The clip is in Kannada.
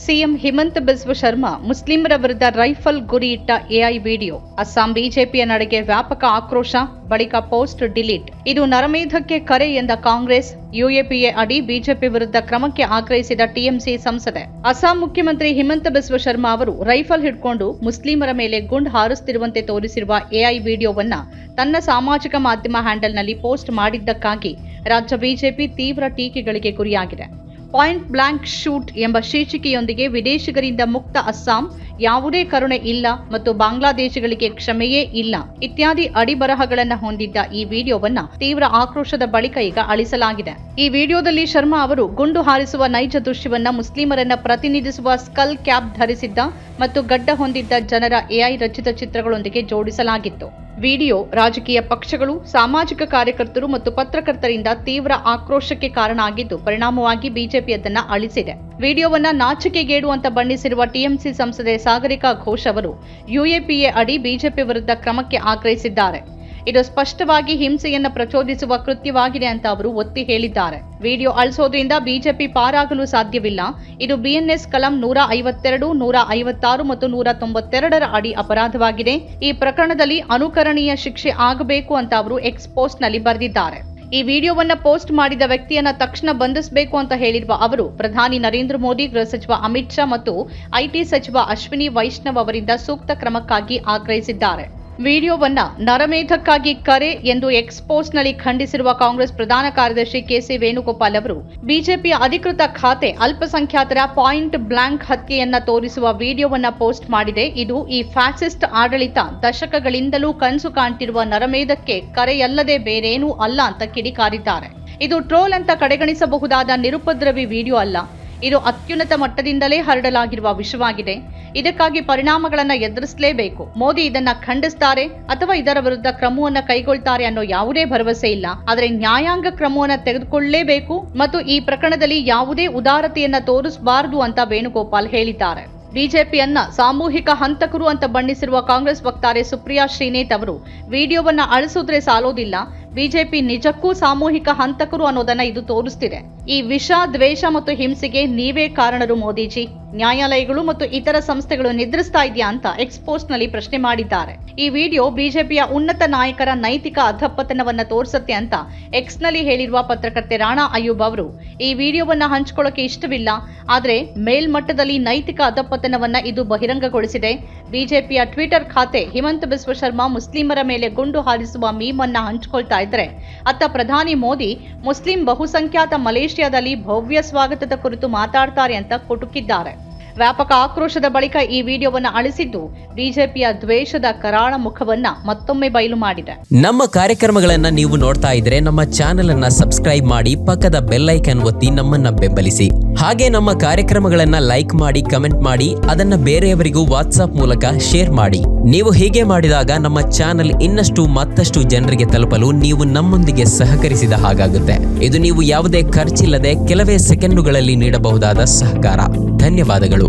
ಸಿಎಂ ಹಿಮಂತ ಬಿಸ್ವ ಶರ್ಮಾ ಮುಸ್ಲಿಮರ ವಿರುದ್ಧ ರೈಫಲ್ ಗುರಿ ಇಟ್ಟ ಎಐ ವಿಡಿಯೋ. ಅಸ್ಸಾಂ ಬಿಜೆಪಿಯ ನಡೆಗೆ ವ್ಯಾಪಕ ಆಕ್ರೋಶ, ಬಳಿಕ ಪೋಸ್ಟ್ ಡಿಲೀಟ್. ಇದು ನರಮೇಧಕ್ಕೆ ಕರೆ ಎಂದ ಕಾಂಗ್ರೆಸ್. ಯುಎಪಿಎ ಅಡಿ ಬಿಜೆಪಿ ವಿರುದ್ಧ ಕ್ರಮಕ್ಕೆ ಆಗ್ರಹಿಸಿದ ಟಿಎಂಸಿ ಸಂಸದೆ. ಅಸ್ಸಾಂ ಮುಖ್ಯಮಂತ್ರಿ ಹಿಮಂತ ಬಿಸ್ವ ಶರ್ಮಾ ಅವರು ರೈಫಲ್ ಹಿಡ್ಕೊಂಡು ಮುಸ್ಲಿಮರ ಮೇಲೆ ಗುಂಡು ಹಾರಿಸುತ್ತಿರುವಂತೆ ತೋರಿಸಿರುವ ಎಐ ವಿಡಿಯೋವನ್ನ ತನ್ನ ಸಾಮಾಜಿಕ ಮಾಧ್ಯಮ ಹ್ಯಾಂಡಲ್ನಲ್ಲಿ ಪೋಸ್ಟ್ ಮಾಡಿದ್ದಕ್ಕಾಗಿ ರಾಜ್ಯ ಬಿಜೆಪಿ ತೀವ್ರ ಟೀಕೆಗಳಿಗೆ ಗುರಿಯಾಗಿದೆ. ಪಾಯಿಂಟ್ ಬ್ಲಾಂಕ್ ಶೂಟ್ ಎಂಬ ಶೀರ್ಷಿಕೆಯೊಂದಿಗೆ ವಿದೇಶಿಗರಿಂದ ಮುಕ್ತ ಅಸ್ಸಾಂ, ಯಾವುದೇ ಕರುಣೆ ಇಲ್ಲ ಮತ್ತು ಬಾಂಗ್ಲಾದೇಶಿಗಳಿಗೆ ಕ್ಷಮೆಯೇ ಇಲ್ಲ ಇತ್ಯಾದಿ ಅಡಿಬರಹಗಳನ್ನು ಹೊಂದಿದ್ದ ಈ ವಿಡಿಯೋವನ್ನ ತೀವ್ರ ಆಕ್ರೋಶದ ಬಳಿಕ ಈಗ ಅಳಿಸಲಾಗಿದೆ. ಈ ವಿಡಿಯೋದಲ್ಲಿ ಶರ್ಮಾ ಅವರು ಗುಂಡು ಹಾರಿಸುವ ನೈಜ ದೃಶ್ಯವನ್ನ ಮುಸ್ಲಿಮರನ್ನ ಪ್ರತಿನಿಧಿಸುವ ಸ್ಕಲ್ ಕ್ಯಾಪ್ ಧರಿಸಿದ್ದ ಮತ್ತು ಗಡ್ಡ ಹೊಂದಿದ್ದ ಜನರ ಎಐ ರಚಿತ ಚಿತ್ರಗಳೊಂದಿಗೆ ಜೋಡಿಸಲಾಗಿತ್ತು. ವಿಡಿಯೋ ರಾಜಕೀಯ ಪಕ್ಷಗಳು, ಸಾಮಾಜಿಕ ಕಾರ್ಯಕರ್ತರು ಮತ್ತು ಪತ್ರಕರ್ತರಿಂದ ತೀವ್ರ ಆಕ್ರೋಶಕ್ಕೆ ಕಾರಣ ಆಗಿದ್ದು, ಪರಿಣಾಮವಾಗಿ ಬಿಜೆಪಿ ಅದನ್ನ ಅಳಿಸಿದೆ. ವಿಡಿಯೋವನ್ನ ನಾಚಿಕೆಗೇಡು ಅಂತ ಬಣ್ಣಿಸಿರುವ ಟಿಎಂಸಿ ಸಂಸದೆ ಸಾಗರಿಕಾ ಘೋಷ್ ಅವರು ಯುಎಪಿಎ ಅಡಿ ಬಿಜೆಪಿ ವಿರುದ್ಧ ಕ್ರಮಕ್ಕೆ ಆಗ್ರಹಿಸಿದ್ದಾರೆ. ಇದು ಸ್ಪಷ್ಟವಾಗಿ ಹಿಂಸೆಯನ್ನ ಪ್ರಚೋದಿಸುವ ಕೃತ್ಯವಾಗಿದೆ ಅಂತ ಅವರು ಒತ್ತಿ ಹೇಳಿದ್ದಾರೆ. ವಿಡಿಯೋ ಅಳಿಸೋದ್ರಿಂದ ಬಿಜೆಪಿ ಪಾರಾಗಲು ಸಾಧ್ಯವಿಲ್ಲ. ಇದು ಬಿಎನ್ಎಸ್ ಕಲಂ 152, 156 ಮತ್ತು 192 ಅಡಿ ಅಪರಾಧವಾಗಿದೆ. ಈ ಪ್ರಕರಣದಲ್ಲಿ ಅನುಕರಣೀಯ ಶಿಕ್ಷೆ ಆಗಬೇಕು ಅಂತ ಅವರು ಎಕ್ಸ್ ಪೋಸ್ಟ್ ನಲ್ಲಿ ಬರೆದಿದ್ದಾರೆ. ಈ ವಿಡಿಯೋವನ್ನ ಪೋಸ್ಟ್ ಮಾಡಿದ ವ್ಯಕ್ತಿಯನ್ನ ತಕ್ಷಣ ಬಂಧಿಸಬೇಕು ಅಂತ ಹೇಳಿರುವ ಅವರು ಪ್ರಧಾನಿ ನರೇಂದ್ರ ಮೋದಿ, ಗೃಹ ಸಚಿವ ಅಮಿತ್ ಶಾ ಮತ್ತು ಐಟಿ ಸಚಿವ ಅಶ್ವಿನಿ ವೈಷ್ಣವ್ ಅವರಿಂದ ಸೂಕ್ತ ಕ್ರಮಕ್ಕಾಗಿ ಆಗ್ರಹಿಸಿದ್ದಾರೆ. ವಿಡಿಯೋವನ್ನ ನರಮೇಧಕ್ಕಾಗಿ ಕರೆ ಎಂದು ಎಕ್ಸ್ ಪೋಸ್ಟ್ ನಲ್ಲಿ ಖಂಡಿಸಿರುವ ಕಾಂಗ್ರೆಸ್ ಪ್ರಧಾನ ಕಾರ್ಯದರ್ಶಿ ಕೆಸಿ ವೇಣುಗೋಪಾಲ್ ಅವರು ಬಿಜೆಪಿಯ ಅಧಿಕೃತ ಖಾತೆ ಅಲ್ಪಸಂಖ್ಯಾತರ ಪಾಯಿಂಟ್ ಬ್ಲಾಂಕ್ ಹತ್ಯೆಯನ್ನ ತೋರಿಸುವ ವಿಡಿಯೋವನ್ನ ಪೋಸ್ಟ್ ಮಾಡಿದೆ. ಇದು ಈ ಫ್ಯಾಸಿಸ್ಟ್ ಆಡಳಿತ ದಶಕಗಳಿಂದಲೂ ಕನಸು ಕಾಣ್ತಿರುವ ನರಮೇಧಕ್ಕೆ ಕರೆಯಲ್ಲದೆ ಬೇರೇನೂ ಅಲ್ಲ ಅಂತ ಕಿಡಿಕಾರಿದ್ದಾರೆ. ಇದು ಟ್ರೋಲ್ ಅಂತ ಕಡೆಗಣಿಸಬಹುದಾದ ನಿರುಪದ್ರವಿ ವಿಡಿಯೋ ಅಲ್ಲ. ಇದು ಅತ್ಯುನ್ನತ ಮಟ್ಟದಿಂದಲೇ ಹರಡಲಾಗಿರುವ ವಿಷಯವಾಗಿದೆ. ಇದಕ್ಕಾಗಿ ಪರಿಣಾಮಗಳನ್ನು ಎದುರಿಸಲೇಬೇಕು. ಮೋದಿ ಇದನ್ನ ಖಂಡಿಸ್ತಾರೆ ಅಥವಾ ಇದರ ವಿರುದ್ಧ ಕ್ರಮವನ್ನು ಕೈಗೊಳ್ತಾರೆ ಅನ್ನೋ ಯಾವುದೇ ಭರವಸೆ ಇಲ್ಲ. ಆದರೆ ನ್ಯಾಯಾಂಗ ಕ್ರಮವನ್ನು ತೆಗೆದುಕೊಳ್ಳಲೇಬೇಕು ಮತ್ತು ಈ ಪ್ರಕರಣದಲ್ಲಿ ಯಾವುದೇ ಉದಾರತೆಯನ್ನ ತೋರಿಸಬಾರದು ಅಂತ ವೇಣುಗೋಪಾಲ್ ಹೇಳಿದ್ದಾರೆ. ಬಿಜೆಪಿಯನ್ನ ಸಾಮೂಹಿಕ ಹಂತಕರು ಅಂತ ಬಣ್ಣಿಸಿರುವ ಕಾಂಗ್ರೆಸ್ ವಕ್ತಾರೆ ಸುಪ್ರಿಯಾ ಶ್ರೀನೇತ್ ಅವರು ವಿಡಿಯೋವನ್ನ ಅಳಿಸಿದ್ರೆ ಸಾಲೋದಿಲ್ಲ, ಬಿಜೆಪಿ ನಿಜಕ್ಕೂ ಸಾಮೂಹಿಕ ಹಂತಕರು ಅನ್ನೋದನ್ನ ಇದು ತೋರಿಸ್ತಿದೆ. ಈ ವಿಷ, ದ್ವೇಷ ಮತ್ತು ಹಿಂಸೆಗೆ ನೀವೇ ಕಾರಣರು ಮೋದಿಜಿ. ನ್ಯಾಯಾಲಯಗಳು ಮತ್ತು ಇತರ ಸಂಸ್ಥೆಗಳು ನಿದ್ರಿಸ್ತಾ ಇದೆಯಾ ಅಂತ ಎಕ್ಸ್ ಪೋಸ್ಟ್ ನಲ್ಲಿ ಪ್ರಶ್ನೆ ಮಾಡಿದ್ದಾರೆ. ಈ ವಿಡಿಯೋ ಬಿಜೆಪಿಯ ಉನ್ನತ ನಾಯಕರ ನೈತಿಕ ಅಧಃಪತನವನ್ನ ತೋರಿಸುತ್ತೆ ಅಂತ ಎಕ್ಸ್ ನಲ್ಲಿ ಹೇಳಿರುವ ಪತ್ರಕರ್ತೆ ರಾಣಾ ಅಯ್ಯೂಬ್ ಅವರು ಈ ವಿಡಿಯೋವನ್ನ ಹಂಚಿಕೊಳ್ಳೋಕೆ ಇಷ್ಟವಿಲ್ಲ, ಆದರೆ ಮೇಲ್ಮಟ್ಟದಲ್ಲಿ ನೈತಿಕ ಅಧಃಪತನವನ್ನ ಇದು ಬಹಿರಂಗಗೊಳಿಸಿದೆ. ಬಿಜೆಪಿಯ ಟ್ವಿಟರ್ ಖಾತೆ ಹಿಮಂತ ಬಿಸ್ವ ಶರ್ಮಾ ಮುಸ್ಲಿಮರ ಮೇಲೆ ಗುಂಡು ಹಾರಿಸುವ ಮೀಮ್ ಅನ್ನ ಹಂಚಿಕೊಳ್ತಾ ಇದ್ರೆ ಅತ್ತ ಪ್ರಧಾನಿ ಮೋದಿ ಮುಸ್ಲಿಂ ಬಹುಸಂಖ್ಯಾತ ಮಲೇಷಿಯಾದಲ್ಲಿ ಭವ್ಯ ಸ್ವಾಗತದ ಕುರಿತು ಮಾತಾಡ್ತಾರೆ ಅಂತ ಕುಟುಕಿದ್ದಾರೆ. ವ್ಯಾಪಕ ಆಕ್ರೋಶದ ಬಳಿಕ ಈ ವಿಡಿಯೋವನ್ನ ಅಳಿಸಿದ್ದು ಬಿಜೆಪಿಯ ದ್ವೇಷದ ಕರಾಳ ಮುಖವನ್ನ ಮತ್ತೊಮ್ಮೆ ಬಯಲು ಮಾಡಿದೆ. ನಮ್ಮ ಕಾರ್ಯಕ್ರಮಗಳನ್ನ ನೀವು ನೋಡ್ತಾ ಇದ್ರೆ ನಮ್ಮ ಚಾನೆಲ್ ಅನ್ನ ಸಬ್ಸ್ಕ್ರೈಬ್ ಮಾಡಿ, ಪಕ್ಕದ ಬೆಲ್ ಐಕಾನ್ ಒತ್ತಿ ನಮ್ಮನ್ನ ಬೆಂಬಲಿಸಿ. ಹಾಗೆ ನಮ್ಮ ಕಾರ್ಯಕ್ರಮಗಳನ್ನ ಲೈಕ್ ಮಾಡಿ, ಕಮೆಂಟ್ ಮಾಡಿ, ಅದನ್ನ ಬೇರೆಯವರಿಗೂ ವಾಟ್ಸ್ಆಪ್ ಮೂಲಕ ಶೇರ್ ಮಾಡಿ. ನೀವು ಹೀಗೆ ಮಾಡಿದಾಗ ನಮ್ಮ ಚಾನೆಲ್ ಇನ್ನಷ್ಟು ಮತ್ತಷ್ಟು ಜನರಿಗೆ ತಲುಪಲು ನೀವು ನಮ್ಮೊಂದಿಗೆ ಸಹಕರಿಸಿದ ಹಾಗಾಗುತ್ತೆ. ಇದು ನೀವು ಯಾವುದೇ ಖರ್ಚಿಲ್ಲದೆ ಕೆಲವೇ ಸೆಕೆಂಡುಗಳಲ್ಲಿ ನೀಡಬಹುದಾದ ಸಹಕಾರ. ಧನ್ಯವಾದಗಳು.